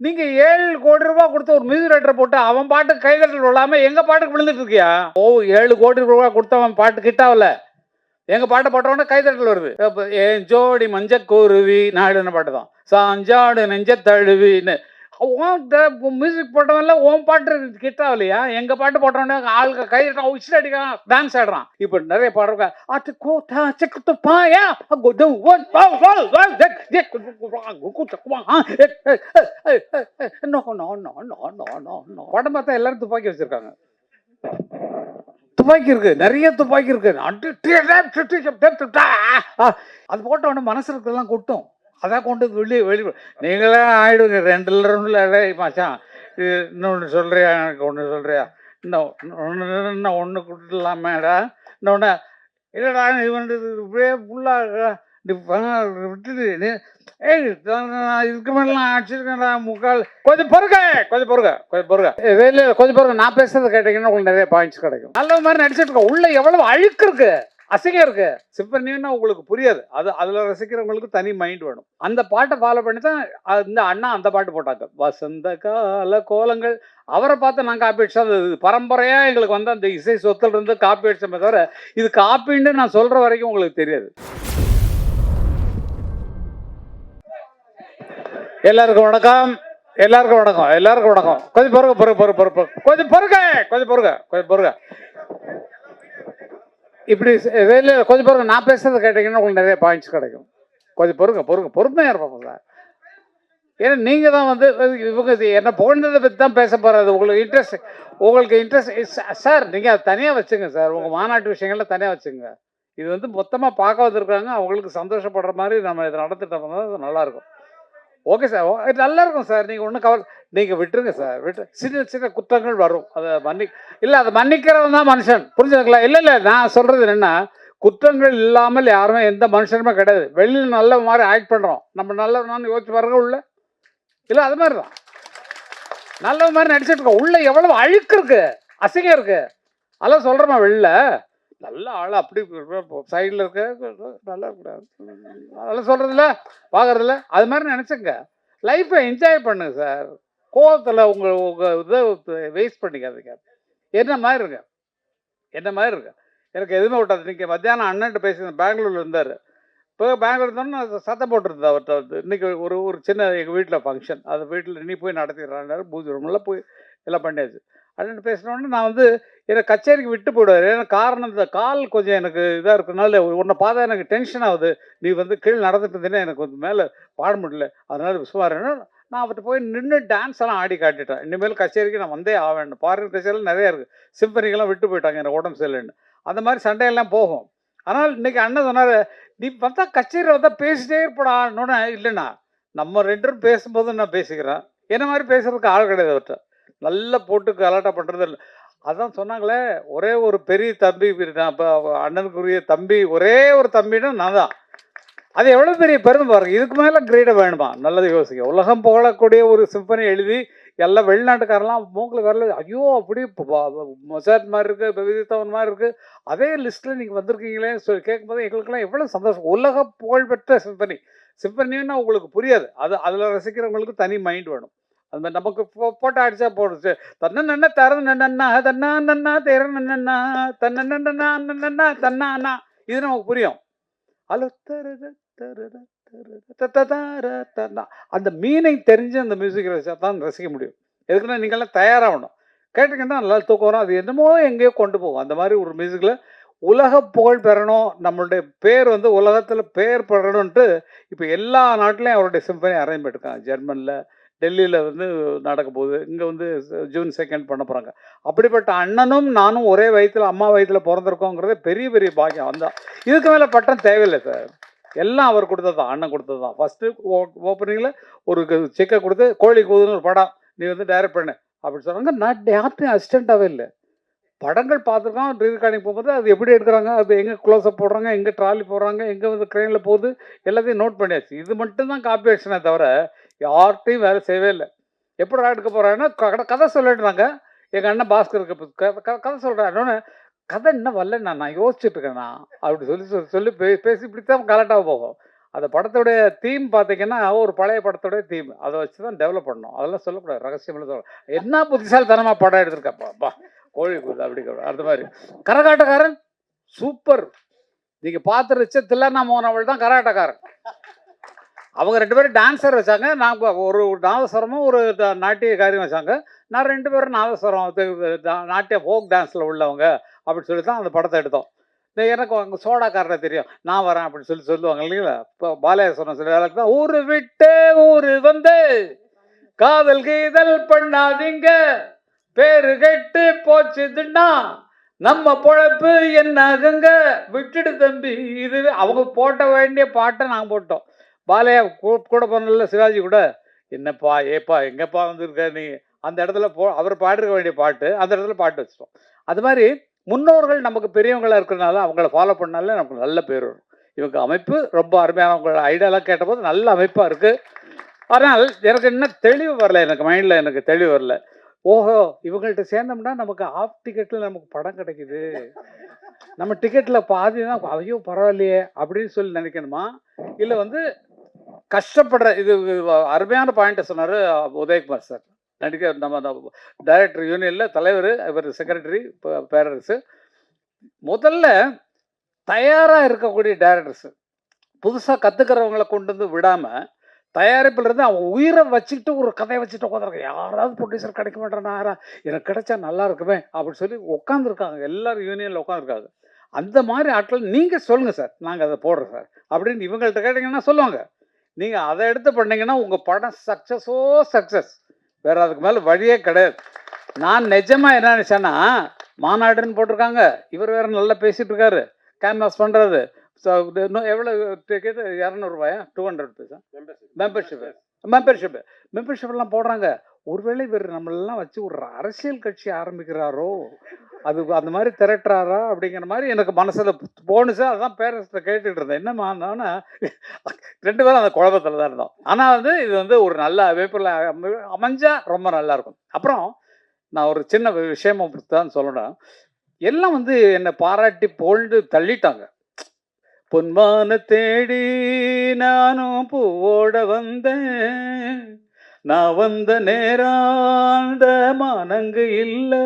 நீங்க 7 கோடி ரூபாய் கொடுத்து ஒரு மியூசிக் டைரக்டர் போட்டு அவன் பாட்டுக்கு கைதட்டல் விழாம எங்க பாட்டுக்கு விழுந்துட்டு இருக்கியா? 7 கோடி ரூபாய் கொடுத்தவன் பாட்டு கிட்டாவல, எங்க பாட்டை போட்டவொடனே கைதட்டல் வருது. ஏன் ஜோடி மஞ்ச குருவி நாடுன பாட்டு தான். சாஞ்சாடு நெஞ்ச தழுவின்னு மியூசிக் போட்டவன்ல உன் பாட்டு கிட்டாவலையா? எங்க பாட்டு போட்டவொடனே ஆளுக்கு கைதட்ட உச்சில் அடிக்கிறான், டான்ஸ் ஆடுறான். இப்ப நிறைய பாடுறாங்க. படம் பார்த்தா எல்லாரும் துப்பாக்கி வச்சிருக்காங்க. துப்பாக்கி இருக்கு, நிறைய துப்பாக்கி இருக்கு. அது போட்ட உடனே மனசு இருக்கலாம் கொட்டும். அதான் கொண்டு வெளியே நீங்களே ஆயிடுங்க 2 ரவுண்டில் மச்சான். இன்னொன்று சொல்றியா, எனக்கு ஒன்று சொல்றியா, இன்னும் ஒன்று கொடுத்துடலாமேடா, இன்னொன்று இல்லைடா இவன் இப்படியே ஃபுல்லாக விட்டுட்டு இதுக்கு மேலாம் அடிச்சிருக்கேன்டா முக்கால். கொஞ்சம் பொறுங்க. நான் பேசுறது கேட்டீங்கன்னா உங்களுக்கு நிறைய பாயிண்ட்ஸ் கிடைக்கும். நல்ல மாதிரி நடிச்சிட்டு இருக்கோம். உள்ள எவ்வளவு அழுக்கு இருக்கு, அசிங்கம் இருக்கு. சிம்பனின்னா உங்களுக்கு புரியாது. அதுல ரசிக்கிறவங்களுக்கு தனி மைண்ட் வேணும். அந்த பாட்டை ஃபாலோ பண்ணி தான் இந்த அண்ணா அந்த பாட்டு போட்டாங்க, வசந்த கால கோலங்கள். அவரை பார்த்து நான் காப்பி அடிச்சா அது பரம்பரையா எங்களுக்கு வந்து அந்த இசை சொத்துல இருந்து காப்பி அடிச்சமே தவிர இது காப்பின்னு நான் சொல்ற வரைக்கும் உங்களுக்கு தெரியாது. எல்லாருக்கும் வணக்கம். கொஞ்சம் பொறுங்க. இப்படி கொஞ்சம் பொறுங்க. நான் பேசுறது கேட்டீங்கன்னா உங்களுக்கு நிறைய பாயிண்ட்ஸ் கிடைக்கும். கொஞ்சம் பொறுமையா இருப்பாங்க சார். ஏன்னா நீங்க தான் வந்து இவங்க என்ன புகழ்ந்ததை பற்றி தான் பேச போறது. உங்களுக்கு இன்ட்ரெஸ்ட் சார், நீங்க அதை தனியா வச்சுங்க சார். உங்க மாநாட்டு விஷயங்கள்ல தனியா வச்சுங்க. இது வந்து மொத்தமா பார்க்க வந்திருக்காங்க, அவங்களுக்கு சந்தோஷப்படுற மாதிரி நம்ம இதை நடத்திட்டோம்னா நல்லா இருக்கும். ஓகே சார், நல்லா இருக்கும் சார். நீங்கள் ஒன்றும் கவலை, நீங்கள் விட்டுருங்க சார். சின்ன சின்ன குற்றங்கள் வரும், அதை அதை மன்னிக்கிறவன் தான் மனுஷன். புரிஞ்சுங்களா? இல்லை நான் சொல்கிறது என்னென்னா, குற்றங்கள் இல்லாமல் யாருமே எந்த மனுஷனுமே கிடையாது. வெளியில் நல்ல மாதிரி ஆக்ட் பண்ணுறோம், நம்ம நல்லவனான்னு யோசிச்சு பாருங்க. உள்ள இல்லை அது மாதிரி தான் நல்ல மாதிரி நடிச்சிட்டு இருக்கோம். உள்ள எவ்வளவு அழுக்கு இருக்கு, அசிங்கம் இருக்கு. அதெல்லாம் சொல்கிறோமா? வெளில நல்ல ஆள் அப்படி சைடில் இருக்க நல்லா இருக்கக்கூடாது அதெல்லாம் சொல்கிறதில்ல, பார்க்குறதில்ல. அது மாதிரி நினச்சிங்க. லைஃப்பை என்ஜாய் பண்ணுங்க சார். கோவத்தில் உங்கள் இதை வேஸ்ட் பண்ணிக்காதீங்க. என்ன மாதிரி இருக்கு. எனக்கு எதுவுமே விட்டாது. இன்றைக்கி மத்தியானம் அண்ணன்ட்டு பேசி பெங்களூரில் இருந்தார். இப்போ பெங்களூர் இருந்தோன்னு நான் சத்தம் போட்டுருந்தேன் அவர்கிட்ட வந்து. இன்றைக்கி ஒரு சின்ன எங்கள் வீட்டில் ஃபங்க்ஷன், அது வீட்டில் நீ போய் நடத்திடுறாரு. பூஜை ரூமெல்லாம் போய் எல்லாம் பண்ணியாச்சு. அண்ணன் பேசினோடனே நான் வந்து என்னை கச்சேரிக்கு விட்டு போயிடுவார். ஏன்னா காரணம் இந்த கால் கொஞ்சம் எனக்கு இதாக இருக்கிறதுனால உன்னை பார்த்தா எனக்கு டென்ஷன் ஆகுது. நீ வந்து கீழே நடந்துட்டு இருந்தேன்னா எனக்கு வந்து மேலே பாட முடியல, அதனால விசுவாரன்னு நான் அவர்கிட்ட போய் நின்று டான்ஸ் எல்லாம் ஆடி காட்டிட்டேன். இனிமேல் கச்சேரிக்கு நான் வந்தே ஆவேன். ஃபாரின் கச்சேரியில் நிறையா இருக்குது, சிம்பனிக்கெல்லாம் விட்டு போயிட்டாங்க எனக்கு உடம்பு சரியில்லைன்னு. அந்த மாதிரி சண்டையெல்லாம் போகும். ஆனால் இன்றைக்கி அண்ணன் சொன்னார், நீ பார்த்தா கச்சேரியில் வந்தால் பேசிட்டே இருப்படான்னு. இல்லைண்ணா, நம்ம 2 பேரும் பேசும்போது நான் பேசிக்கிறேன். என்ன மாதிரி பேசுறதுக்கு ஆள் கிடையாது அவர்கிட்ட. நல்லா போட்டு கலாட்டா பண்ணுறது இல்லை. அதான் சொன்னாங்களே, ஒரே ஒரு பெரிய தம்பி நான் இப்போ அண்ணனுக்குரிய தம்பி, ஒரே ஒரு தம்பின்னா நான் தான். அது எவ்வளோ பெரிய பெருமை பாருங்க. இதுக்கு மேலே கிரேடாக வேணுமா? நல்லது யோசிக்க. உலகம் புகழக்கூடிய ஒரு சிம்பனி எழுதி எல்லாம் வெளிநாட்டுக்காரெல்லாம் மூக்கில் வரல, ஐயோ அப்படி மொசாட் மாதிரி இருக்குது, இப்போ விதித்தவன் மாதிரி இருக்குது, அதே லிஸ்ட்டில் நீங்கள் வந்திருக்கீங்களேன்னு சொல்லி கேட்கும்போது எங்களுக்கெல்லாம் எவ்வளோ சந்தோஷம். உலக புகழ்பெற்ற சிம்பனின்னா உங்களுக்கு புரியாது. அதில் ரசிக்கிறவங்களுக்கு தனி மைண்ட் வேணும். அது மாதிரி நமக்கு போட்டோ அடிச்சா போடுச்சு. தன்னா தர நன்னா தன்னா நன்னா தேர நன்னா தன்னா நன்னா தன்னா இது நமக்கு புரியும். அந்த மீனை தெரிஞ்சு அந்த மியூசிக் ரசிச்சா தான் ரசிக்க முடியும். எதுக்குன்னா நீங்கள்லாம் தயாராகணும். கேட்டுக்கிட்டா நல்லா தூக்கம் வரும். அது என்னமோ எங்கேயோ கொண்டு போகும். அந்த மாதிரி ஒரு மியூசிக்கில் உலக புகழ் பெறணும், நம்மளுடைய பேர் வந்து உலகத்தில் பேர் பெறணுன்ட்டு இப்போ எல்லா நாட்டிலையும் அவருடைய சிம்பனி அரேஞ்ச் பண்ணிருக்காங்க. ஜெர்மனில், டெல்லியில் வந்து நடக்க போகுது. இங்கே வந்து ஜூன் 2 பண்ண போகிறாங்க. அப்படிப்பட்ட அண்ணனும் நானும் ஒரே வயிற்றில், அம்மா வயிற்றில் பிறந்திருக்கோங்கிறதே பெரிய பெரிய பாக்கியம். வந்தால் இதுக்கு மேலே பட்டம் தேவையில்லை சார். எல்லாம் அவர் கொடுத்தது தான், அண்ணன் கொடுத்தது தான். ஃபஸ்ட்டு ஓப்பனிங்கில் ஒரு செக்கை கொடுத்து கோழி கூதுன்னு ஒரு படம் நீ வந்து டைரக்ட் பண்ணு அப்படின்னு சொன்னாங்க. நான் யார்ட்டையும் அசிஸ்டண்ட்டாகவே இல்லை. படங்கள் பார்த்துருக்கோம், ரீரெக்கார்டிங் போகும்போது அது எப்படி எடுக்கிறாங்க, அது எங்கே க்ளோஸ்அப் போடுறாங்க, எங்கே ட்ராலி போடுறாங்க, எங்கே வந்து க்ரெயினில் போகுது, எல்லாத்தையும் நோட் பண்ணியாச்சு. இது மட்டும்தான் காப்பி அடிச்சனே தவிர யார்கிட்டையும் வேலை செய்யவே இல்லை. எப்படி எடுக்க போகிறாங்கன்னா கதை சொல்லிடுறாங்க. எங்கள் அண்ணன் பாஸ்கருக்கு கதை சொல்கிறாருன்னு, கதை என்ன வரல நான் யோசிச்சுட்டு இருக்கேண்ணா அப்படி சொல்லி பேசி இப்படித்தான் கலட்டாக போகும். அந்த படத்துடைய தீம் பார்த்தீங்கன்னா, ஒரு பழைய படத்துடைய தீம். அத வச்சு தான் டெவலப் பண்ணோம். அதெல்லாம் சொல்லக்கூடாது. ரகசியம்லாம் சொல்ல என்ன புத்திசாலித்தனமா படம் எடுத்திருக்கப்பா! அப்பா! கோழி கூது அப்படி அந்த மாரி. கரகாட்டக்காரன் சூப்பர். நீங்க பார்த்து தில்லண்ணா மோகன் தான் கரகாட்டக்காரன். அவங்க 2 பேரும் டான்ஸர் வச்சாங்க. நான் ஒரு நாதஸ்வரமும், ஒரு நாட்டியக்காரியும் வச்சாங்க. நான் 2 பேரும் நாதஸ்வரம் நாட்டிய ஃபோக் டான்ஸில் உள்ளவங்க அப்படின்னு சொல்லி தான் அந்த படத்தை எடுத்தோம். எனக்கு அங்கே சோடாக்காரனை தெரியும். நான் வரேன் அப்படின்னு சொல்லுவாங்க இல்லைங்களா? இப்போ பாலையா சொன்ன சில வேலைக்கு தான் ஊரு விட்டு ஊரு வந்து காதல் கீதல் பண்ணாதீங்க, பேரு கெட்டு போச்சுதுன்னா நம்ம பொழப்பு என்ன ஆகுங்க, விட்டுடு தம்பி. இது அவங்க போட்ட வேண்டிய பாட்டை நாங்கள் போட்டோம். பாலையா கூட போனல சிவாஜி கூட, என்னப்பா ஏப்பா எங்கப்பா வந்திருக்க நீ, அந்த இடத்துல அவர் பாடிருக்க வேண்டிய பாட்டு அந்த இடத்துல பாட்டு வச்சிட்டோம். அது மாதிரி முன்னோர்கள் நமக்கு பெரியவங்களா இருக்கிறனால அவங்கள ஃபாலோ பண்ணாலே நமக்கு நல்ல பேர் வரும். இவங்க அமைப்பு ரொம்ப அருமையான, உங்களோட ஐடியாலாம் கேட்டபோது நல்ல அமைப்பாக இருக்குது. ஆனால் எனக்கு என்ன தெளிவு வரல, எனக்கு மைண்டில் எனக்கு தெளிவு வரல. ஓஹோ, இவங்கள்ட்ட சேர்ந்தோம்னா நமக்கு ஆஃப் டிக்கெட்டில் நமக்கு படம் கிடைக்குது, நம்ம டிக்கெட்டில் பாதி தான், ஐயோ பரவாயில்லையே அப்படின்னு சொல்லி நினைக்கணுமா? இல்லை கஷ்டப்படுற இது அருமையான பாயிண்ட்டை சொன்னார் உதயகுமார் சார். நடிகர் நம்ம டைரக்டர் யூனியனில் தலைவர், இவர் செக்ரட்டரி பேரரசு. முதல்ல தயாராக இருக்கக்கூடிய டைரக்டர்ஸு புதுசாக கற்றுக்கிறவங்கள கொண்டு வந்து விடாமல், தயாரிப்பில் இருந்து அவன் உயிரை வச்சுக்கிட்டு ஒரு கதையை வச்சுட்டு உட்காந்துருக்க, யாராவது ப்ரொடியூசர் கிடைக்க மாட்டேன்னா, எனக்கு கிடைச்சா நல்லா இருக்குமே அப்படின்னு சொல்லி உட்காந்துருக்காங்க. எல்லாரும் யூனியனில் உட்காந்துருக்காங்க. அந்த மாதிரி ஆட்கள் நீங்கள் சொல்லுங்கள் சார், நாங்கள் அதை போடுறோம் சார் அப்படின்னு இவங்கள்ட்ட கேட்டிங்கன்னா சொல்லுவாங்க. நீங்கள் அதை எடுத்து பண்ணீங்கன்னா உங்கள் படம் சக்ஸஸோ சக்ஸஸ், வேற அதுக்கு மேலே வழியே கிடையாது. நான் நிஜமாக என்ன நினச்சேன்னா, மாநாடுன்னு போட்டிருக்காங்க, இவர் வேற நல்லா பேசிட்டு இருக்காரு, கேன்வாஸ் பண்ணுறது. ஸோ இன்னும் எவ்வளோ டிக்கெட்? 200 ரூபாயா? 200 ருபீஸா மெம்பர்ஷிப்லாம் போடுறாங்க. ஒருவேளை இவர் நம்மளெல்லாம் வச்சு ஒரு அரசியல் கட்சி ஆரம்பிக்கிறாரோ, அது அந்த மாதிரி திரட்டுறாரா அப்படிங்கிற மாதிரி எனக்கு மனசில் போணுச்சு. அதுதான் பேரண்ட்ஸில் கேட்டுட்டு இருந்தேன். என்னம்மா நானா 2 பேரும் அந்த குழப்பத்தில் தான் இருந்தோம். ஆனால் இது ஒரு நல்ல அமைப்பில் அமைஞ்சா ரொம்ப நல்லாயிருக்கும். அப்புறம் நான் ஒரு சின்ன விஷயமா தான் சொல்லணும். எல்லாம் என்னை பாராட்டி போல்டு தள்ளிட்டாங்க. பொன்மான தேடி நானும் பூவோட வந்தேன், நான் வந்த நேராண்ட மானங்கு இல்லை,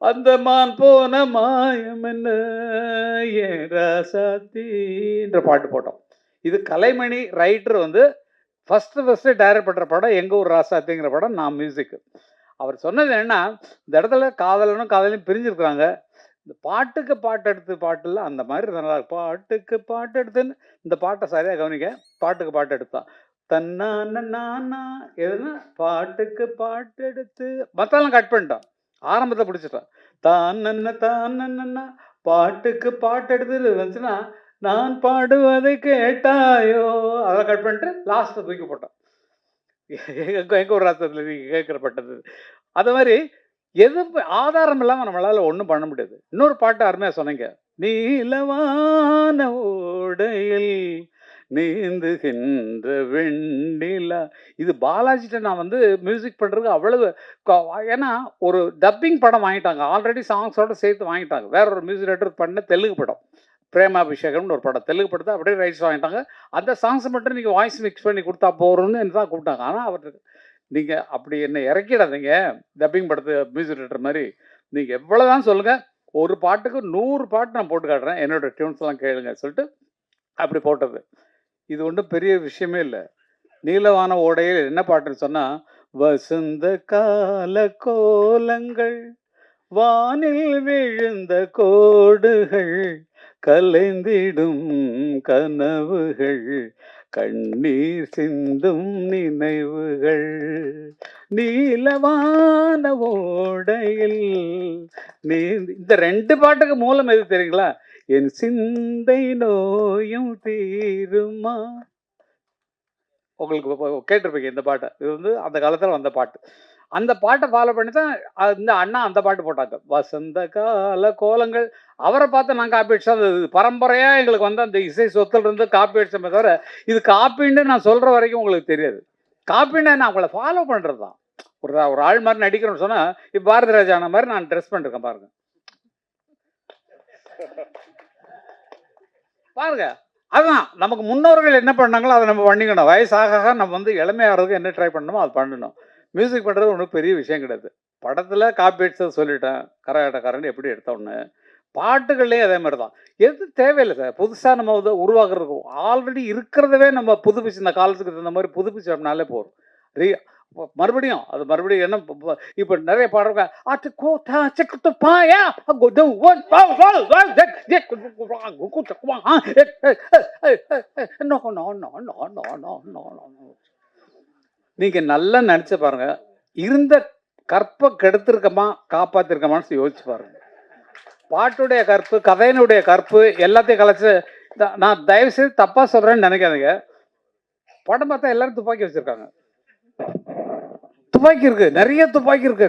அந்த மான் போன மாயம் என்ன ஏன் ராசாத்தின்ற பாட்டு போட்டோம். இது கலைமணி ரைட்டர் ஃபஸ்ட்டு டைரக்ட் பண்ணுற படம் எங்கள் ஊர் ராசாத்திங்கிற படம். நான் மியூசிக்கு. அவர் சொன்னது என்னன்னா, இந்த இடத்துல காதலனும் காதலையும் பிரிஞ்சிருக்கிறாங்க, இந்த பாட்டுக்கு பாட்டு எடுத்து பாட்டுல அந்த மாதிரி நல்லா இருக்கும். பாட்டுக்கு பாட்டு எடுத்துன்னு இந்த பாட்டை சரியாக கவனிக்க. பாட்டுக்கு பாட்டு எடுத்தான் தன்னானா எதுனா பாட்டுக்கு பாட்டு எடுத்து மற்றெல்லாம் கட் பண்ணிட்டான், ஆரம்பத்தை பிடிச்சிட்டான். தான் பாட்டுக்கு பாட்டு எடுத்து வந்துச்சுன்னா நான் பாடுவதை கேட்டாயோ, அதெல்லாம் கட் பண்ணிட்டு லாஸ்ட்டை தூக்கி போட்டான். எங்க ஒரு ராத்திரத்தில் நீங்கள் கேட்குறப்பட்டது. அது மாதிரி எது ஆதாரம் இல்லாமல் நம்மளால் ஒன்றும் பண்ண முடியாது. இன்னொரு பாட்டு அருமையாக சொன்னீங்க, நீலவான ஓடையில் நீந்துகின்ற வெண்ணிலா. இது பாலாஜிட்ட நான் மியூசிக் பண்ணுறதுக்கு அவ்வளவு, ஏன்னா ஒரு டப்பிங் படம் வாங்கிட்டாங்க, ஆல்ரெடி சாங்ஸோட சேர்த்து வாங்கிட்டாங்க. வேற ஒரு மியூசிக் டைரக்டர் பண்ண தெலுங்கு படம் பிரேமாபிஷேகம்னு ஒரு படம், தெலுங்கு படத்தை அப்படியே ரைட்ஸ் வாங்கிட்டாங்க. அந்த சாங்ஸை மட்டும் நீங்கள் வாய்ஸ் மிக்ஸ் பண்ணி கொடுத்தா போகிறோன்னு தான் கூப்பிட்டாங்க. ஆனால் அவருக்கு நீங்கள் அப்படி என்ன இறக்கிடாதீங்க, டப்பிங் படத்து மியூசிக் டைரக்டர் மாதிரி. நீங்கள் எவ்வளோ தான் சொல்லுங்கள், ஒரு பாட்டுக்கு 100 பாட்டு நான் போட்டு காட்டுறேன், என்னோடய டியூன்ஸ்லாம் கேளுங்க சொல்லிட்டு அப்படி போட்டது. இது ஒன்றும் பெரிய விஷயமே இல்லை. நீலவான ஓடையில் என்ன பாட்டுன்னு சொன்னால், வசந்த கால கோலங்கள் வானில் விழுந்த கோடுகள் கலைந்திடும் கனவுகள் கண்ணீர் சிந்தும் நினைவுகள் நீலவான ஓடையில் நீ. இந்த 2 பாட்டுக்கு மூலம் எது தெரியுங்களா? என் சிந்தை நோயும் தீருமா. உங்களுக்கு கேட்டிருப்பீங்க இந்த பாட்டை. இது அந்த காலத்தில் வந்த பாட்டு. அந்த பாட்டை ஃபாலோ பண்ணி தான் இந்த அண்ணா அந்த பாட்டு போட்டாங்க, வசந்த கால கோலங்கள். அவரை பார்த்து நான் காப்பி அடிச்சா, அது பரம்பரையாக எங்களுக்கு அந்த இசை சொத்துல இருந்து காப்பி அடிச்சமே தவிர, இது காப்பின்னு நான் சொல்கிற வரைக்கும் உங்களுக்கு தெரியாது. காப்பின்னு நான் அவங்கள ஃபாலோ பண்ணுறது தான். ஒரு ஆள் மாதிரி நடிக்கிறோன்னு சொன்னால், இப்போ பாரதி ராஜான மாதிரி நான் ட்ரெஸ் பண்ணிருக்கேன் பாருங்க. பாருங்க, அதுதான் நமக்கு முன்னோர்கள் என்ன பண்ணாங்களோ அதை நம்ம பண்ணிக்கணும். வயசாக நம்ம வந்து இளமையாகிறதுக்கு என்ன ட்ரை பண்ணணுமோ அது பண்ணணும். மியூசிக் பண்ணுறது ஒன்றும் பெரிய விஷயம் கிடையாது. படத்தில் காப்பி அடிச்சதை சொல்லிட்டேன், கரகாட்டக்காரன் எப்படி எடுத்தோன்னு. பாட்டுகள்லேயே அதே மாதிரி தான். எது தேவையில்லை சார். புதுசாக நம்ம வந்து உருவாக்குறதுக்கு ஆல்ரெடி இருக்கிறதவே நம்ம புதுப்பிச்சு இந்த காலத்துக்கு தகுந்த மாதிரி புதுப்பிச்சோம்னாலே போதும். மறுபடியும் அது மறுபடியும் என்ன இப்போ நிறைய பாடுறாங்க. நீங்க நல்லா நினைச்சு பாருங்க, இருந்த கற்பை கெடுத்திருக்கமா காப்பாத்திருக்கமான்னு யோசிச்சு பாருங்க. பாட்டுடைய கற்பு, கதையினுடைய கற்பு எல்லாத்தையும் கலைச்சு. நான் தயவு செய்து தப்பா சொல்றேன்னு நினைக்காதீங்க. படம் பார்த்தா எல்லாரும் துப்பாக்கி வச்சிருக்காங்க. துப்பாக்கி இருக்கு, நிறைய துப்பாக்கி இருக்கு.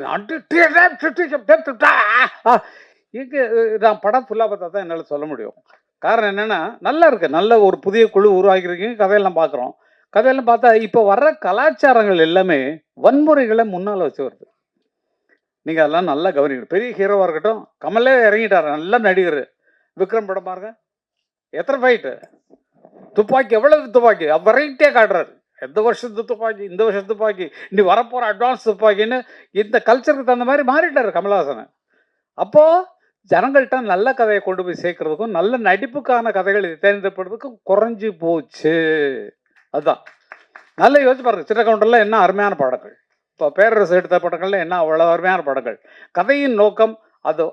நான் படம் ஃபுல்லாக பார்த்தா தான் என்னால் சொல்ல முடியும். காரணம் என்னன்னா, நல்லா இருக்கு. நல்ல ஒரு புதிய குழு உருவாக்கியிருக்கீங்க. கதையெல்லாம் பார்க்குறோம். கதையெல்லாம் பார்த்தா இப்போ வர்ற கலாச்சாரங்கள் எல்லாமே வன்முறைகளை முன்னால் வச்சு வருது. நீங்கள் அதெல்லாம் நல்லா கவனிக்கணும். பெரிய ஹீரோவாக இருக்கட்டும், கமலே இறங்கிட்டார், நல்ல நடிகர். விக்ரம் படம் பாருங்க, எத்தனை ஃபைட்டு, துப்பாக்கி எவ்வளவு துப்பாக்கி வெரைட்டியாக காட்டுறாரு. எந்த வருஷத்து துப்பாக்கி, இந்த வருஷத்து துப்பாக்கி, இனி வரப்போகிற அட்வான்ஸ் துப்பாக்கின்னு இந்த கல்ச்சருக்கு தகுந்த மாதிரி மாறிட்டார் கமலஹாசன். அப்போது ஜனங்கள்கிட்ட நல்ல கதையை கொண்டு போய் சேர்க்கறதுக்கும் நல்ல நடிப்புக்கான கதைகள் தேர்ந்தெடுப்பதுக்கும் குறைஞ்சி போச்சு. அதுதான் நல்ல யோசிச்சு பாருங்க. சின்னக்கவுண்டரில் என்ன அருமையான படங்கள், இப்போ பேரரசு எடுத்த படங்கள்ல என்ன அவ்வளோ அருமையான படங்கள். கதையின் நோக்கம் அதை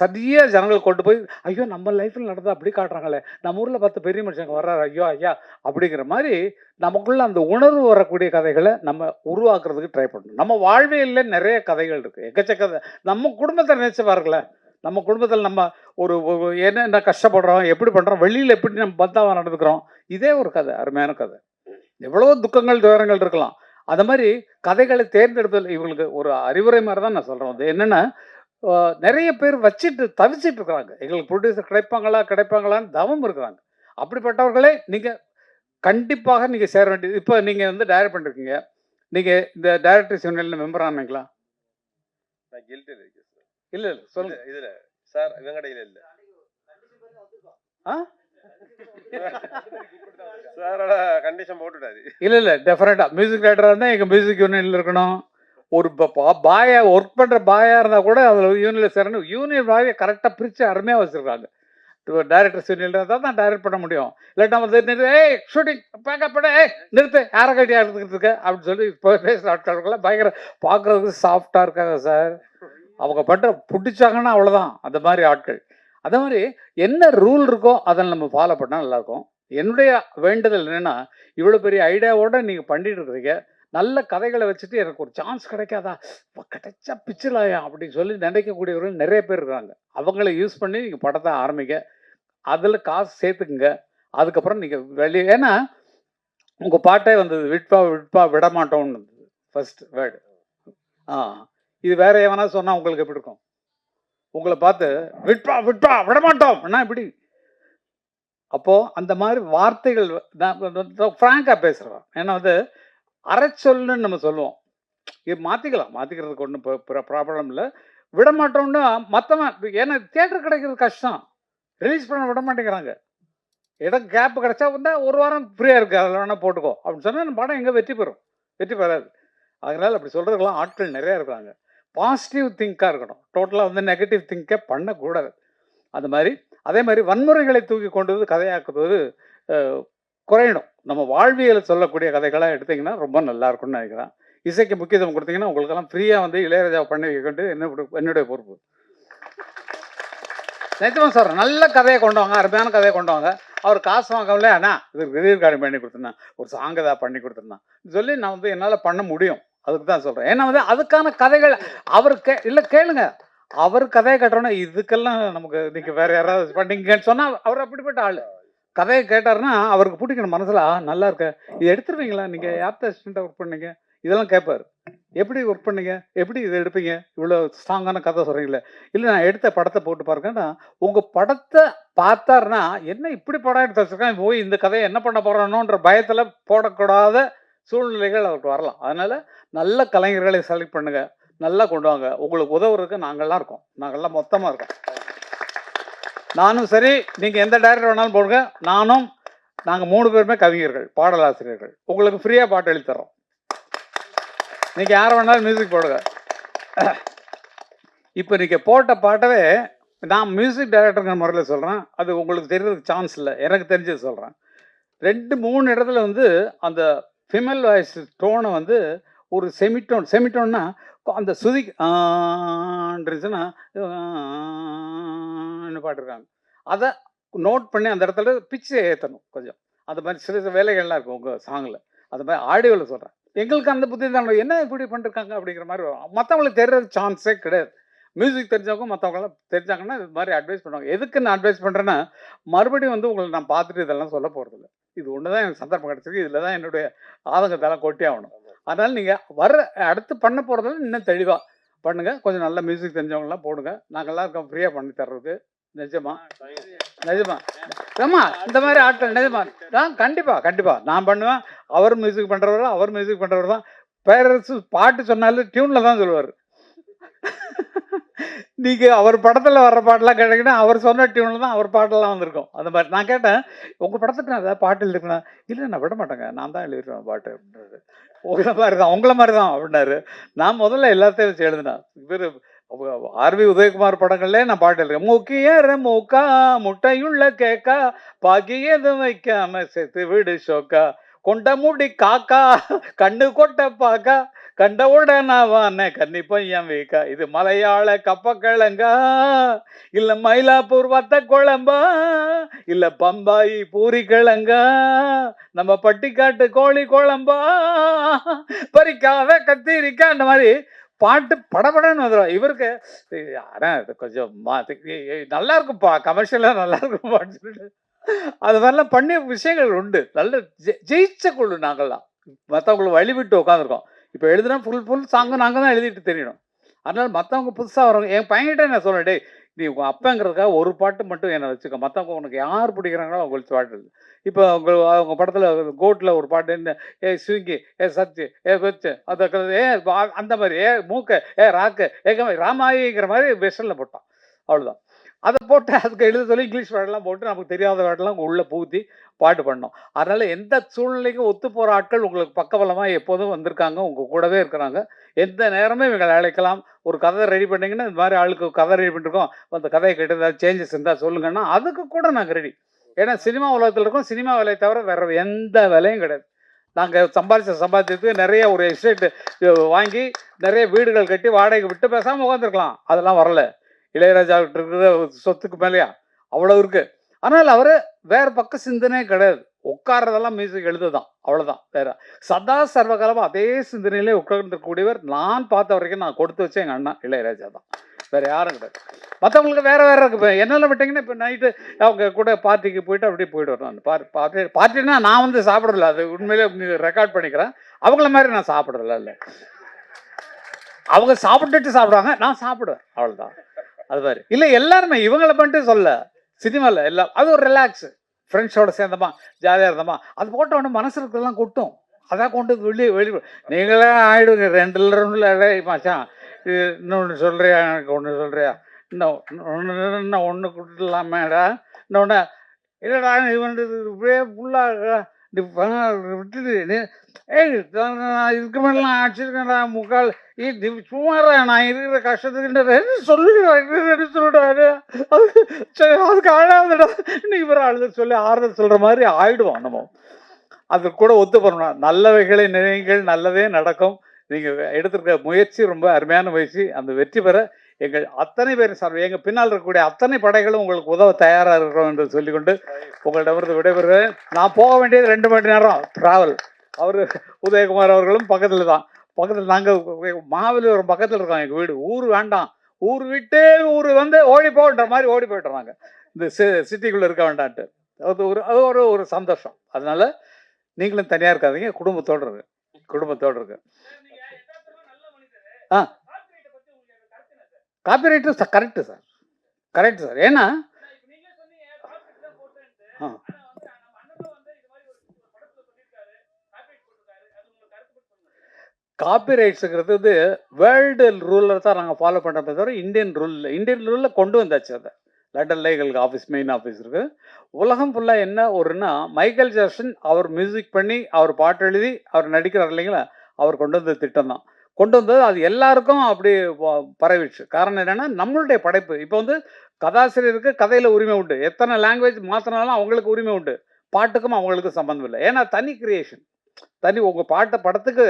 சரியாக ஜனங்கள் கொண்டு போய், ஐயோ நம்ம லைஃப்பில் நடந்தால் அப்படி காட்டுறாங்களே, நம்ம ஊரில் 10 பெரிய மனுஷங்க வர்றாரு, ஐயோ ஐயா அப்படிங்கிற மாதிரி நமக்குள்ள அந்த உணர்வு வரக்கூடிய கதைகளை நம்ம உருவாக்குறதுக்கு ட்ரை பண்ணணும். நம்ம வாழ்வியலில் நிறைய கதைகள் இருக்குது, எக்கச்சக்க. நம்ம குடும்பத்தை நினைச்சு பாருங்களேன். நம்ம குடும்பத்தில் நம்ம ஒரு என்ன கஷ்டப்படுறோம், எப்படி பண்ணுறோம், வெளியில் எப்படி நம்ம பந்தாவாக நடந்துக்கிறோம், இதே ஒரு கதை, அருமையான கதை. எவ்வளவோ துக்கங்கள் துயரங்கள் இருக்கலாம். அது மாதிரி கதைகளை தேர்ந்தெடுப்பதில் இவங்களுக்கு ஒரு அறிவுரை மாதிரி தான் நான் சொல்கிறேன். அது என்னென்னா, நிறைய பேர் வச்சுட்டு தவிச்சிட்டு இருக்கிறாங்க. எங்களுக்கு ப்ரொடியூசர் கிடைப்பாங்களான்னு தவம் இருக்கிறாங்க. அப்படிப்பட்டவர்களே நீங்கள் கண்டிப்பாக நீங்கள் சேர வேண்டியது. இப்போ நீங்கள் வந்து டைரக்ட் பண்ணிருக்கீங்க, நீங்கள் இந்த டைரக்டர்ஸ் யூனியனில் மெம்பர் ஆனீங்களா? நான் கில்ட் இருக்கு சார். இல்லை இல்லை சொல்லுங்க. இதில் சார் வெங்கடையில் இல்லை சாரோட கண்டிஷன் போட்டுட்டாரு. இல்லை இல்லை டெஃபினட்டாக மியூசிக் டைரக்டராக இருந்தால் எங்கள் மியூசிக் யூனியனில் இருக்கணும். ஒரு பாயா ஒர்க் பண்ணுற பாயாக இருந்தால் கூட அதில் யூனியனில் சேரணும். யூனியன் பாயை கரெக்டாக பிரித்து அருமையாக வச்சுருக்காங்க. டைரக்டர்ஸ் யூனியனில் இருந்தால் தான் டைரக்ட் பண்ண முடியும். இல்லாட்டா வந்து ஷூட்டிங் பேக்கப் பண்ண நிறுத்து யாரை கட்டியாக எடுத்துக்கிட்டு அப்படின்னு சொல்லி இப்போ பேசுகிற ஆட்களுக்கெல்லாம் பயங்கர பார்க்குறதுக்கு சாஃப்டாக இருக்காங்க சார். அவங்க பட்ட பிடிச்சாங்கன்னா அவ்வளோதான். அந்த மாதிரி ஆட்கள். அதே மாதிரி என்ன ரூல் இருக்கோ அதை நம்ம ஃபாலோ பண்ணால் நல்லாயிருக்கும். என்னுடைய வேண்டுதல் என்னென்னா, இவ்வளோ பெரிய ஐடியாவோடு நீங்கள் பண்ணிட்டு இருக்கிறீங்க, நல்ல கதைகளை வச்சுட்டு எனக்கு ஒரு சான்ஸ் கிடைக்காதா, கிடைச்சா பிச்சிலாயா அப்படின்னு சொல்லி நினைக்கக்கூடியவர்கள் நிறைய பேர் இருக்காங்க. அவங்கள யூஸ் பண்ணி நீங்கள் படத்தை ஆரம்பிங்க, அதில் காசு சேர்த்துக்குங்க. அதுக்கப்புறம் நீங்கள் வெளியே, ஏன்னா உங்கள் பாட்டே வந்தது, விட்பா விடமாட்டோம்னு இருந்தது ஃபர்ஸ்ட் வேர்டு. இது வேற எவனா சொன்னால் உங்களுக்கு எப்படி இருக்கும்? உங்களை பார்த்து விட்பா விடமாட்டோம் என்ன இப்படி? அப்போது அந்த மாதிரி வார்த்தைகள் நான் ஃப்ராங்காக பேசுகிறேன். ஏன்னா வந்து அரைச்சொல்னு நம்ம சொல்லுவோம், இது மாற்றிக்கிறதுக்கு ஒன்றும் ப்ராப்ளம் இல்லை. விடமாட்டோம்னா மற்றவன், ஏன்னா தியேட்டர் கிடைக்கிறது கஷ்டம், ரிலீஸ் பண்ண விட மாட்டேங்கிறாங்க. இடம் கேப்பு கிடைச்சா வந்தால் ஒரு வாரம் ஃப்ரீயாக இருக்குது, அதில் வேணால் போட்டுக்கோ அப்படின்னு சொன்னால் அந்த படம் எங்கே வெற்றி பெறாது. அதனால் அப்படி சொல்கிறதுக்கெல்லாம் ஆட்கள் நிறையா இருக்கிறாங்க. பாசிட்டிவ் திங்காக இருக்கணும், டோட்டலாக வந்து நெகட்டிவ் திங்கை பண்ணக்கூடாது. அது மாதிரி அதே மாதிரி வன்முறைகளை தூக்கி கொண்டு வந்து கதையாக்குவது குறையணும். நம்ம வாழ்வியலை சொல்லக்கூடிய கதைகளாக எடுத்திங்கன்னா ரொம்ப நல்லா இருக்கும்னு நினைக்கிறேன். இசைக்கு முக்கியத்துவம் கொடுத்தீங்கன்னா உங்களுக்கெல்லாம் ஃப்ரீயாக வந்து இளையராஜாவை பண்ணி வைக்கிட்டு என்னுடைய பொறுப்பு. நிச்சயமாக சார், நல்ல கதையை கொண்டு வாங்க, அருமையான கதையை கொண்டு வாங்க. அவர் காசு வாங்கவில்லை, அண்ணா இது ரிலீவ் கார்டு பண்ணி கொடுத்துருந்தேன், ஒரு சாங் தான் பண்ணி கொடுத்துருந்தேன் சொல்லி நான் வந்து என்னால் பண்ண முடியும். அதுக்கு தான் சொல்கிறேன். ஏன்னா வந்து அதுக்கான கதைகள் அவர் இல்லை கேளுங்க, அவர் கதையை கட்டுறோன்னா இதுக்கெல்லாம் நமக்கு நீங்கள் வேறு யாராவது பண்ணீங்கன்னு சொன்னால் அவர் அப்படிப்பட்ட ஆள். கதையை கேட்டார்னா அவருக்கு பிடிக்கணும் மனசில், நல்லா இருக்க இது எடுத்துருவீங்களா, நீங்கள் யார்கிட்ட அசிஸ்டண்ட்டாக ஒர்க் பண்ணீங்க, இதெல்லாம் கேட்பார். எப்படி ஒர்க் பண்ணீங்க, எப்படி இதை எடுப்பீங்க, இவ்வளோ ஸ்ட்ராங்கான கதை சொல்கிறீங்களே, இல்லை நான் எடுத்த படத்தை போட்டு பாருங்கன்னா உங்கள் படத்தை பார்த்தாருன்னா என்ன இப்படி படம் எடுத்து வச்சுருக்கேன், போய் இந்த கதையை என்ன பண்ண போகிறானோன்ற பயத்தில் போடக்கூடாத சூழ்நிலைகள் அவருக்கு வரலாம். அதனால் நல்ல கலைஞர்களை செலக்ட் பண்ணுங்க, நல்லா கொண்டு வாங்க. உங்களுக்கு உதவுறதுக்கு நாங்கள்லாம் இருக்கோம், நாங்கள்லாம் மொத்தமாக இருக்கோம். நானும் சரி, நீங்கள் எந்த டைரக்டர் வேணாலும் போடுங்க, நானும் நாங்கள் 3 பேருமே கவிஞர்கள், பாடலாசிரியர்கள். உங்களுக்கு ஃப்ரீயாக பாட்டு எழுதி தர்றோம். நீங்கள் யாரை வேணாலும் மியூசிக் போடுங்க. இப்போ நீங்கள் போட்ட பாட்டவே நான் மியூசிக் டைரக்டருங்கிற முறையில் சொல்கிறேன். அது உங்களுக்கு தெரியறதுக்கு சான்ஸ் இல்லை, எனக்கு தெரிஞ்சது சொல்கிறேன். 2, 3 இடத்துல வந்து அந்த ஃபிமேல் வாய்ஸ் டோனை வந்து ஒரு செமிட்டோன்னா அந்த சுதி இருந்துச்சுன்னா பாட்டுருக்காங்க. அதை நோட் பண்ணி அந்த இடத்துல பிச்சை ஏற்றணும் கொஞ்சம். அந்த மாதிரி சில வேலைகள்லாம் இருக்கும் உங்கள் சாங்கில். அது மாதிரி ஆடியோவில் சொல்கிறேன். எங்களுக்கு அந்த புத்தி தான், என்ன இப்படி பண்ணிருக்காங்க அப்படிங்கிற மாதிரி வரும். மற்றவங்களுக்கு தெரியறது சான்ஸே கிடையாது. மியூசிக் தெரிஞ்சவங்க மற்றவங்களாம் தெரிஞ்சாங்கன்னா இது மாதிரி அட்வைஸ் பண்ணுவாங்க. எதுக்கு நான் அட்வைஸ் பண்ணுறேன்னா, மறுபடியும் வந்து உங்களை நான் பார்த்துட்டு இதெல்லாம் சொல்ல போகிறதில்ல. இது ஒன்று தான் எனக்கு சந்தர்ப்பம் கிடச்சிருக்கு. இதில் தான் என்னுடைய ஆதங்கத்தெல்லாம் கொட்டி ஆகணும். அதனால் நீங்கள் அடுத்து பண்ண போகிறதுல இன்னும் தெளிவாக பண்ணுங்கள். கொஞ்சம் நல்ல மியூசிக் தெரிஞ்சவங்களாம் போடுங்க. நாங்கள்லாம் இருக்கோம் ஃப்ரீயாக பண்ணி தர்றதுக்கு. நிஜமா ஆமா, இந்த மாதிரி ஆட்கள் நிஜமா கண்டிப்பாக நான் பண்ணுவேன். அவர் மியூசிக் பண்ணுறவர் தான். பேரரசு பாட்டு சொன்னாலும் டியூனில் தான் சொல்லுவார். நீங்கள் அவர் படத்தில் வர்ற பாட்டெல்லாம் கேட்டீங்கன்னா அவர் சொன்ன டியூனில் தான் அவர் பாட்டெல்லாம் வந்திருக்கும். அந்த மாதிரி நான் கேட்டேன், உங்கள் படத்துக்கு நான் ஏதாவது பாட்டு எழுதிருக்கேன். இல்லை, நான் விட மாட்டேங்க, நான் தான் எழுதிருக்கேன் பாட்டு அப்படின்றது. உங்களை மாதிரி தான் அப்படின்னாரு. நான் முதல்ல எல்லாத்தையும் வச்சு எழுதினேன். இவர் ஆர்வி உதயகுமார் படங்கள்லே நான் பாட்டு எழுதுறேன். மூக்கியற மூக்கா முட்டையுள்ள கேக்கா பாக்கி எதுவும் வைக்காம செத்து விடு ஷோக்கா கொண்ட மூடி காக்கா கண்ணு கொட்ட பாக்கா கண்ட உடனே கன்னி பையன் வீக்கா. இது மலையாள கப்பக்கிழங்கா இல்ல மயிலாப்பூர் வத்த குழம்பா இல்ல பம்பாயி பூரி கிழங்கா நம்ம பட்டிக்காட்டு கோழி குழம்பா பறிக்காத கத்திரிக்கா. அந்த மாதிரி பாட்டு படபடன்னு வந்துடும். இவருக்கு கொஞ்சம் நல்லா இருக்கும்ப்பா, கமர்ஷியலாக நல்லா இருக்கும்ப்பான்னு சொல்லிட்டு அது மாதிரிலாம் பண்ணிய விஷயங்கள் உண்டு. நல்ல ஜெயிச்ச குழு நாங்கள்லாம். மற்றவங்களை வழிவிட்டு உட்காந்துருக்கோம். இப்போ எழுதுனா ஃபுல் சாங்கும் நாங்கள் தான் எழுதிட்டு தெரியணும். அதனால் மற்றவங்க புதுசாக வரவங்க என் பையன்கிட்ட நான் சொல்கிறேன், டே நீ உங்கள் அப்பங்கிறதுக்காக ஒரு பாட்டு மட்டும் என்னை வச்சுக்க, மற்றவங்க உனக்கு யார் பிடிக்கிறாங்களோ அவங்களுக்கு பாட்டு. இப்போ அவங்க படத்தில் கோட்டில் ஒரு பாட்டு என்ன, ஸ்விங்கி, சச்சு, வச்சு அதை அந்த மாதிரி மூக்க ராக்கு ராமாயிங்கிற மாதிரி வெஸ்டர்னில் போட்டான். அவ்வளோதான். அதை போட்டு அதுக்கு எழுத சொல்லி இங்கிலீஷ் வேர்டெல்லாம் போட்டு நமக்கு தெரியாத வேர்டெல்லாம் உள்ளே பூத்தி பாட்டு பண்ணோம். அதனால் எந்த சூழ்நிலைக்கும் ஒத்து போகிற ஆட்கள் உங்களுக்கு பக்கபலமாக எப்போதும் வந்திருக்காங்க, உங்கள் கூடவே இருக்கிறாங்க. எந்த நேரமே இவங்களை அழைக்கலாம். ஒரு கதை ரெடி பண்ணிங்கன்னா இந்த மாதிரி ஆளுக்கு கதை ரெடி பண்ணிருக்கோம், அந்த கதையை கேட்டு ஏதாவது சேஞ்சஸ் இருந்தால் சொல்லுங்கன்னா அதுக்கு கூட நாங்கள் ரெடி. ஏன்னா சினிமா உலகத்தில் இருக்கோம், சினிமா வேலையை தவிர வேறு எந்த வேலையும் கிடையாது. நாங்கள் சம்பாதிச்சதுக்கு நிறைய ஒரு எஸ்டேட்டு வாங்கி நிறைய வீடுகள் கட்டி வாடகை விட்டு பேசாமல் உட்காந்துருக்கலாம். அதெல்லாம் வரல. இளையராஜா இருக்கிற சொத்துக்கு மேலேயா அவ்வளோ இருக்கு. ஆனால் அவர் வேற பக்க சிந்தனையே கிடையாது. உட்கார்றதெல்லாம் மியூசிக் எழுதுதான், அவ்வளோதான். வேற சதா சர்வகாலமாக அதே சிந்தனையிலே உட்கார்ந்துக்கூடியவர் நான் பார்த்த வரைக்கும் நான் கொடுத்து வச்சேன் எங்கள் அண்ணா இளையராஜா தான். வேற யாரும் கிடையாது. மற்றவங்களுக்கு வேற இருக்கு. இப்போ என்னெல்லாம் விட்டிங்கன்னா இப்போ நைட்டு அவங்க கூட பார்ட்டிக்கு போயிட்டு அப்படியே போயிட்டு வரணும். பார்ட்டினா நான் வந்து சாப்பிட்றதில்ல, அது உண்மையிலே ரெக்கார்ட் பண்ணிக்கிறேன். அவங்கள மாதிரி நான் சாப்பிட்றதில்ல. இல்லை, அவங்க சாப்பிட்டுட்டு சாப்பிடுவாங்க, நான் சாப்பிடுவேன், அவ்வளோதான். அது மாதிரி இல்லை, எல்லாருமே இவங்களை பண்ணிட்டு சொல்ல சினிமாவில் எல்லாம் அது ஒரு ரிலாக்ஸு. ஃப்ரெண்ட்ஸோட சேர்ந்தமா ஜாலியாக இருந்தோமா அது போட்ட உடனே மனசு இருக்கிறதெல்லாம் கொட்டும். அதான் கொண்டு வெளியே நீங்களே ஆயிடுங்க. 2 மாச்சான் இன்னொன்று சொல்கிறியா, எனக்கு ஒன்று சொல்கிறியா, இன்னும் ஒன்று கொடுத்துடலாமேடா, இன்னொன்று இல்லைடா இவன் இப்படியே ஃபுல்லாக விட்டுட்டு இதுக்கு மேலாம் அடிச்சிருக்கேன்டா முக்கால் சுமாரா நான் இருக்கிற கஷ்டத்துக்கு சொல்லிடுறாரு. அதுக்கு அழாதுடா இன்னைக்கு பிற அழுத சொல்லி ஆறுதல் சொல்கிற மாதிரி ஆயிடுவோம் நம்ம. அது கூட ஒத்து போகணும். நல்லவைகளை நினைங்கள், நல்லதே நடக்கும். நீங்கள் எடுத்திருக்க முயற்சி ரொம்ப அருமையான முயற்சி. அந்த வெற்றி பெற எங்கள் அத்தனை பேர் சார், எங்கள் பின்னால் இருக்கக்கூடிய அத்தனை படைகளும் உங்களுக்கு உதவ தயாராக இருக்கிறோம் என்று சொல்லிக்கொண்டு உங்களிடமிருந்து விடைபெறுகிறேன். நான் போக வேண்டியது 2 மணி நேரம் ட்ராவல். அவர் உதயகுமார் அவர்களும் பக்கத்தில் தான். பக்கத்தில் நாங்கள் மகாபலிபுரம் பக்கத்தில் இருக்கோம். எங்கள் வீடு ஊர் வேண்டாம், ஊர் விட்டு ஊர் வந்து ஓடி போன்ற மாதிரி ஓடி போய்ட்டோம் நாங்கள். இந்த சிட்டிக்குள்ளே இருக்க வேண்டான்ட்டு. அது ஒரு சந்தோஷம். அதனால நீங்களும் தனியாக இருக்காதீங்க, குடும்பத்தோடு இருக்கு. Copyright correct sir. ஏன்னா காப்பிரைட்ஸுங்கிறது வந்து வேர்ல்டு ரூலில் தான் நாங்கள் ஃபாலோ பண்ணுறதை தவிர இந்தியன் ரூலில் கொண்டு வந்தாச்சு. அதை லண்டனில் எங்களுக்கு ஆஃபீஸ், மெயின் ஆஃபீஸ் இருக்குது. உலகம் ஃபுல்லாக என்ன ஒருன்னா, மைக்கேல் ஜாக்சன் அவர் மியூசிக் பண்ணி, அவர் பாட்டு எழுதி, அவர் நடிக்கிறார் இல்லைங்களா, அவர் கொண்டு வந்த திட்டம் தான். கொண்டு வந்தது அது எல்லாருக்கும் அப்படி பரவிடுச்சு. காரணம் என்னென்னா, நம்மளுடைய படைப்பு. இப்போ வந்து கதாசிரியருக்கு கதையில் உரிமை உண்டு. எத்தனை லாங்குவேஜ் மாற்றினாலும் அவங்களுக்கு உரிமை உண்டு. பாட்டுக்கும் அவங்களுக்கும் சம்மந்தம் இல்லை. ஏன்னா தனி கிரியேஷன். தனி உங்கள் பாட்டை படத்துக்கு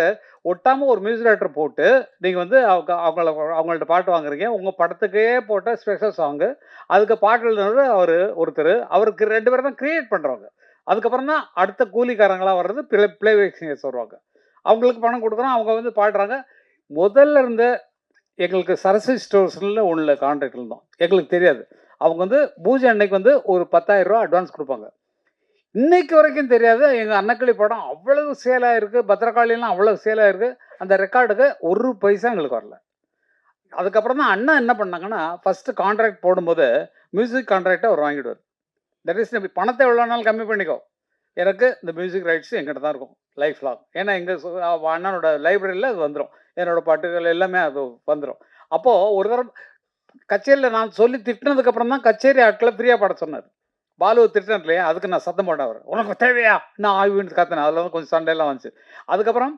ஒட்டாமல் ஒரு மியூசிக் டைரக்டர் போட்டு நீங்கள் வந்து அவங்கள்ட்ட பாட்டு வாங்குறீங்க. உங்கள் படத்துக்கே போட்ட ஸ்பெஷல் சாங்கு. அதுக்கு பாட்டு எழுதுனது ஒருத்தர். அவருக்கு 2 பேர் தான் கிரியேட் பண்ணுறவங்க. அதுக்கப்புறம் தான் அடுத்த கூலிக்காரங்களாக வர்றது பிளேபேக் சிங்கர்ஸ் வருவாங்க. அவங்களுக்கு பணம் கொடுக்குறோம், அவங்க வந்து பாடுறாங்க. முதல்ல இருந்த எங்களுக்கு சரஸ்வதி ஸ்டோர்ஸில் உள்ள கான்ட்ராக்ட் இருந்தோம். எங்களுக்கு தெரியாது. அவங்க வந்து பூஜை அன்னைக்கு வந்து ஒரு 10,000 ரூபா அட்வான்ஸ் கொடுப்பாங்க. இன்னைக்கு வரைக்கும் தெரியாது. எங்கள் அன்னக்கிளி படம் அவ்வளவு சேல் ஆகிருக்கு, பத்திரகாளியெல்லாம் அவ்வளவு சேல் ஆகிருக்கு. அந்த ரெக்கார்டுக்கு ஒரு பைசா எங்களுக்கு வரல. அதுக்கப்புறம் தான் அண்ணா என்ன பண்ணாங்கன்னா, ஃபஸ்ட்டு கான்ட்ராக்ட் போடும்போது மியூசிக் கான்ட்ராக்டை அவர் வாங்கிடுவார். தட் இஸ் பணத்தை எவ்வளோ நாள் கம்மி பண்ணிக்கோ, எனக்கு இந்த மியூசிக் ரைட்ஸ் எங்கிட்ட தான் இருக்கும் லைஃப் லாங். ஏன்னா எங்கள் அண்ணனோட லைப்ரரியில் அது வந்துடும். என்னோடய பாட்டுகள் எல்லாமே அது வந்துடும். அப்போது ஒரு தடவை கச்சேரியில் நான் சொல்லி திட்டினதுக்கப்புறம் தான் கச்சேரி ஆட்களை ஃப்ரீயாக பாட சொன்னார். பாலுவை திட்டினேன் இல்லையா, அதுக்கு நான் சத்தம் போட்டேன். அவர் உனக்கு தேவையா நான் ஆய்வுன்னு கத்தினேன். அதில் வந்து கொஞ்சம் சண்டையெல்லாம் வந்துச்சு. அதுக்கப்புறம்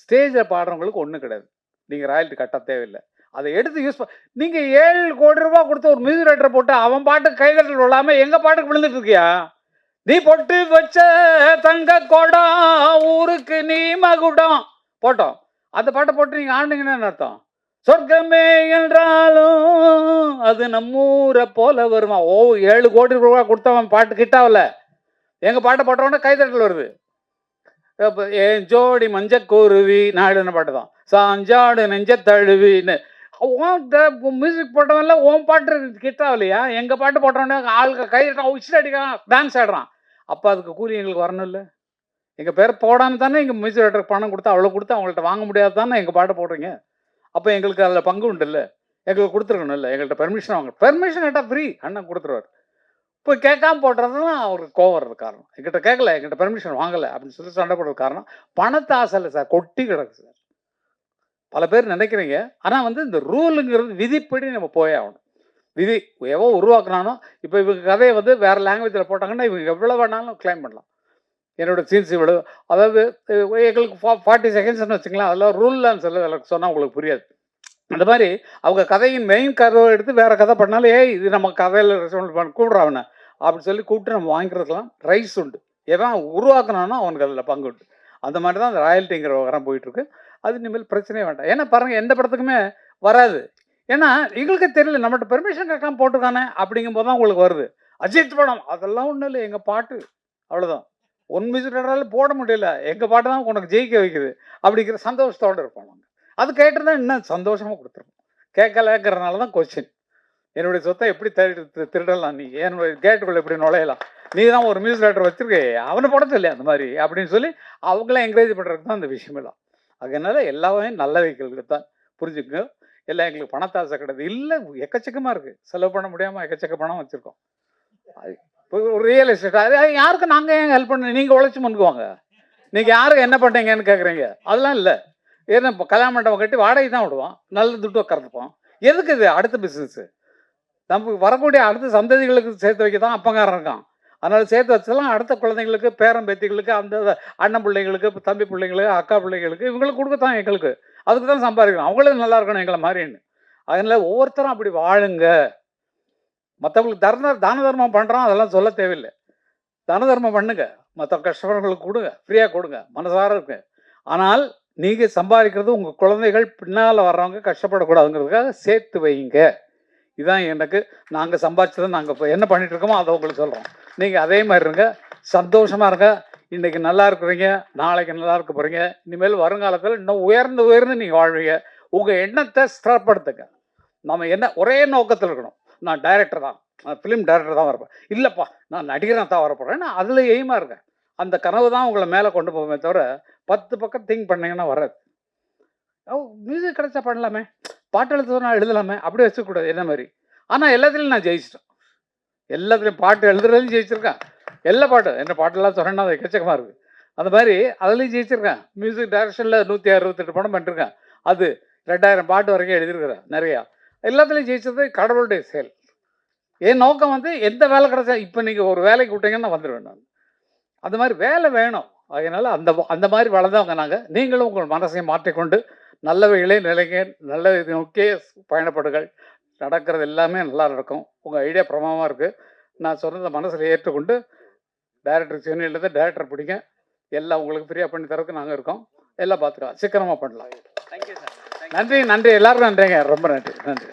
ஸ்டேஜில் பாடுறவங்களுக்கு ஒன்றும் கிடையாது, நீங்கள் ராயல்ட்டி கட்ட தேவையில்லை. அதை எடுத்து யூஸ் நீங்கள் 7 கோடி ரூபா கொடுத்து ஒரு மியூசிக் ரைட்டரை போட்டு அவன் பாட்டுக்கு கைகட்டல் விழாமல் எங்கள் பாட்டுக்கு விழுந்துட்டு இருக்கியா? நீ பொட்டு வச்ச தங்க கோடம் ஊருக்கு நீ மகுடம் போட்டோம். அந்த பாட்டை போட்டு நீங்கள் ஆண்டிங்கன்னு அர்த்தம். சொர்க்கமே என்றாலும் அது நம்மூரை போல வருமா? 7 கோடி ரூபா கொடுத்தவன் பாட்டு கிட்டாவில் எங்கள் பாட்டை போட்டவொடனே கைதட்டல் வருது. ஏன் ஜோடி மஞ்சக்குருவி நாடுன பாட்டு தான். சாஞ்சாடு நெஞ்ச தழுவின்னு மியூசிக் போட்டவன்ல ஓன் பாட்டு கிட்டாவில்லையா? எங்கள் பாட்டு போட்டவொடனே ஆளுக்கு கைதட்டான், உச்சிட்டு அடிக்கிறான், டான்ஸ் ஆடுறான். அப்போ அதுக்கு கூலி எங்களுக்கு வரணும் இல்லை? எங்கள் பேர் போடாமல் தானே எங்கள் மியூசிக் டைரக்டருக்கு பணம் கொடுத்து அவ்வளோ கொடுத்து அவங்கள்ட்ட வாங்க முடியாது தானே எங்கள் பாட்டை போடுறீங்க. அப்போ எங்களுக்கு அதில் பங்கு உண்டு இல்லை? எங்களுக்கு கொடுத்துருக்கணும் இல்லை? எங்கள்கிட்ட பெர்மிஷன் வாங்க. பெர்மிஷன் கேட்டால் ஃப்ரீ அண்ணன் கொடுத்துருவார். இப்போ கேட்காம போடுறது தான் அவருக்கு கோவம் வர்றது காரணம். எங்கிட்ட கேட்கல, எங்கிட்ட பெர்மிஷன் வாங்கலை அப்படின்னு சொல்லி சண்டை போடுறது காரணம் பணத்தை ஆசை இல்லை சார், கொட்டி கிடக்கு சார். பல பேர் நினைக்கிறீங்க. ஆனால் வந்து இந்த ரூலுங்கிறது விதிப்படி நம்ம போயே ஆகணும். விதி எவ்வளோ உருவாக்குனானோ, இப்போ இவங்க கதையை வந்து வேறு லாங்குவேஜில் போட்டாங்கன்னா இவங்க எவ்வளோ வேணாலும் கிளைம் பண்ணலாம். என்னோட சீன்ஸ் இவ்வளோ, அதாவது எங்களுக்கு 40 செகண்ட்ஸ்னு வச்சுக்கலாம். அதெல்லாம் ரூல்லாம் சொன்னால் உங்களுக்கு புரியாது. அந்த மாதிரி அவங்க கதையின் மெயின் கதையை எடுத்து வேறு கதை பண்ணாலும், இது நம்ம கதையில் ரெஸ்பான்ஸ் பண்ண கூப்பிட்றாவன அப்படின்னு சொல்லி கூப்பிட்டு நம்ம வாங்கிக்கிறதுலாம் ரைஸ் உண்டு. எவன் உருவாக்கினானோ அவனுக்கு அதில் பங்கு உண்டு. அந்த மாதிரி தான் அந்த ராயல்ட்டிங்கிற விவகாரம் போயிட்டுருக்கு. அது இனிமேல் பிரச்சனையே வேண்டாம். ஏன்னா பாருங்கள், எந்த படத்துக்குமே வராது. ஏன்னா எங்களுக்கு தெரியல, நம்மகிட்ட பெர்மிஷன் கேட்காம போட்டிருக்கானே அப்படிங்கும்போது தான் உங்களுக்கு வருது. அஜித் படம் அதெல்லாம் ஒன்றும் இல்லை, எங்கள் பாட்டு அவ்வளோதான். ஒன் மியூசிக் டைரக்டரால் போட முடியல, எங்கள் பாட்டு தான் உனக்கு ஜெயிக்க வைக்குது அப்படிங்கிற சந்தோஷத்தோடு இருப்போம் நாங்கள். அது கேட்டுருந்தா இன்னும் சந்தோஷமாக கொடுத்துருவோம். கேட்கலங்கிறதுனால தான் கொஸ்டின். என்னுடைய சொத்தை எப்படி திருடலாம், நீ என்னுடைய கேட்டுக்குள்ளே எப்படி நுழையலாம், நீ தான் ஒரு மியூசிக் டைரக்டர் வச்சுருக்கே அவனை போட சொல்லி அந்த மாதிரி அப்படின்னு சொல்லி அவங்கள என்கரேஜ் பண்ணுறதுக்கு தான் அந்த விஷயமெல்லாம். அதனால எல்லாமே நல்ல வைக்கிறதுக்கு தான், புரிஞ்சுக்குங்க. எல்லாம் எங்களுக்கு பணத்தாசை கிடையாது இல்லை, எக்கச்சக்கமாக இருக்குது. செலவு பண்ண முடியாமல் எக்கச்சக்க பணம் வச்சுருக்கோம். இப்போ ஒரு ரியல் எஸ்டேட் அது யாருக்கும் நாங்கள் ஏன் ஹெல்ப் பண்ண, நீங்கள் உழைச்சி முன்னுக்குவாங்க. நீங்கள் யாருக்கு என்ன பண்ணுறீங்கன்னு கேட்குறீங்க. அதெல்லாம் இல்லை. ஏன்னா இப்போ கல்யாண மண்டபம் கட்டி வாடகை தான் விடுவோம், நல்ல துட்டு உட்காந்துப்போம். எதுக்கு இது அடுத்த பிஸ்னஸ்ஸு? நமக்கு வரக்கூடிய அடுத்த சந்ததிகளுக்கு சேர்த்து வைக்க தான் அப்பங்காரம் இருக்கான். அதனால் சேர்த்து வச்சதெல்லாம் அடுத்த குழந்தைங்களுக்கு, பேரன் பேத்திகளுக்கு, அந்த அண்ணன் பிள்ளைங்களுக்கு, தம்பி பிள்ளைங்களுக்கு, அக்கா பிள்ளைங்களுக்கு, இவங்களுக்கு கொடுக்கத்தான் எங்களுக்கு. அதுக்கு தான் சம்பாதிக்கணும். அவங்களும் நல்லா இருக்கணும் எங்களை மாதிரின்னு. அதனால் ஒவ்வொருத்தரும் அப்படி வாழுங்க. மற்றவங்களுக்கு தான தர்மம் பண்ணுறோம், அதெல்லாம் சொல்ல தேவையில்லை. தான தர்மம் பண்ணுங்க, மற்ற கஷ்டப்படுறவங்களுக்கு கொடுங்க, ஃப்ரீயாக கொடுங்க, மனசார இருக்கு. ஆனால் நீங்கள் சம்பாதிக்கிறது உங்கள் குழந்தைகள் பின்னால் வர்றவங்க கஷ்டப்படக்கூடாதுங்கிறதுக்காக சேர்த்து வைங்க. இதுதான் எனக்கு நாங்கள் சம்பாதிச்சதை நாங்கள் இப்போ என்ன பண்ணிட்டு இருக்கோமோ அதை உங்களுக்கு சொல்கிறோம். நீங்கள் அதே மாதிரி இருங்க, சந்தோஷமாக இருங்க. இன்றைக்கி நல்லா இருக்கிறீங்க, நாளைக்கு நல்லா இருக்க போகிறீங்க. இனிமேல் வருங்காலத்தில் இன்னும் உயர்ந்து நீங்கள் வாழ்வீங்க. உங்கள் எண்ணத்தை ஸ்திரப்படுத்துங்க. நம்ம என்ன ஒரே நோக்கத்தில் இருக்கணும், நான் டைரக்டர் தான், நான் ஃபிலிம் டைரக்டர் தான் வரப்போம், இல்லைப்பா நான் நடிகராக தான் வரப்போகிறேன், அதில் எய்மாக இருக்கேன். அந்த கனவு தான் உங்களை மேலே கொண்டு போவோமே தவிர 10 பக்கம் திங்க் பண்ணிங்கன்னா வராது. மியூசிக் கிடைச்சா பண்ணலாமே, பாட்டு எழுதுனா எழுதலாமே, அப்படி வச்சுக்கூடாது என்ன மாதிரி. ஆனால் எல்லாத்துலேயும் நான் ஜெயிச்சிட்டேன். எல்லாத்துலேயும் பாட்டு எழுதுறதுலையும் ஜெயிச்சிருக்கேன். எல்லா பாட்டும் என்ன பாட்டெல்லாம் சொன்னேன்னா அது எக்கச்சக்கமாக இருக்குது. அந்த மாதிரி அதுலேயும் ஜெயிச்சிருக்கேன். மியூசிக் டைரக்ஷனில் 168 படம் பண்ணிருக்கேன். அது 2000 பாட்டு வரைக்கும் எழுதியிருக்கிறேன் நிறையா. எல்லாத்துலேயும் ஜெயிச்சது கடவுளுடைய செயல். என் நோக்கம் வந்து எந்த வேலை கிடைச்சா இப்போ நீங்கள் ஒரு வேலைக்கு விட்டீங்கன்னா வந்துடுவேன் நான். அந்த மாதிரி வேலை வேணும். அதனால் அந்த மாதிரி வளர்ந்தவங்க நாங்கள். நீங்களும் உங்கள் மனசை மாற்றிக்கொண்டு நல்லவைகளே நிலைங்க, நல்ல இதை நோக்கியே பயணப்படுகள். நடக்கிறது எல்லாமே நல்லா நடக்கும். உங்கள் ஐடியா பிரமாதமாக இருக்குது. நான் சொன்னதை மனசில் ஏற்றுக்கொண்டு டைரக்டர் சென்னையிலேருந்து டைரக்டர் பிடிங்க, எல்லாம் உங்களுக்கு ஃப்ரீயாக பண்ணி தரதுக்கு நாங்கள் இருக்கோம். எல்லாம் பார்த்துக்கலாம், சிக்கனமாக பண்ணலாம். Thank you sir. நன்றி நன்றி எல்லாருக்கும் நன்றிங்க, ரொம்ப நன்றி நன்றி.